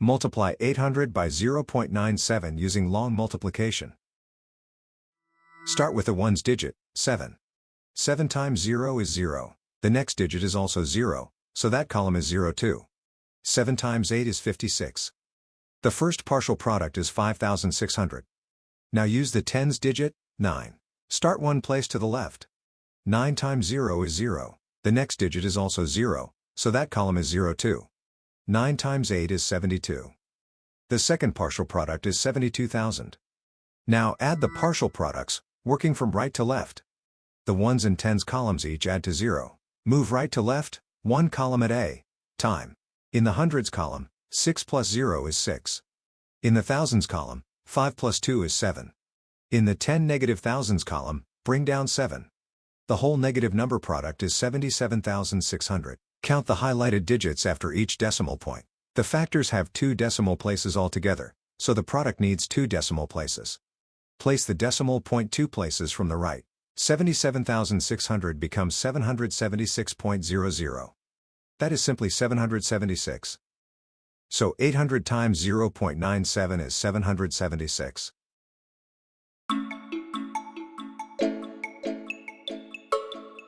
Multiply 800 by 0.97 using long multiplication. Start with the ones digit, 7. 7 times 0 is 0. The next digit is also 0, so that column is 0 too. 7 times 8 is 56. The first partial product is 5,600. Now use the tens digit, 9. Start one place to the left. 9 times 0 is 0. The next digit is also 0, so that column is 0 too. 9 times 8 is 72. The second partial product is 72,000. Now add the partial products, working from right to left. The ones and tens columns each add to 0. Move right to left, one column at a time. In the hundreds column, 6 plus 0 is 6. In the thousands column, 5 plus 2 is 7. In the 10 negative thousands column, bring down 7. The whole negative number product is 77,600. Count the highlighted digits after each decimal point. The factors have 2 decimal places altogether, so the product needs 2 decimal places. Place the decimal point 2 places from the right. 77,600 becomes 776.00. That is simply 776. So 800 times 0.97 is 776.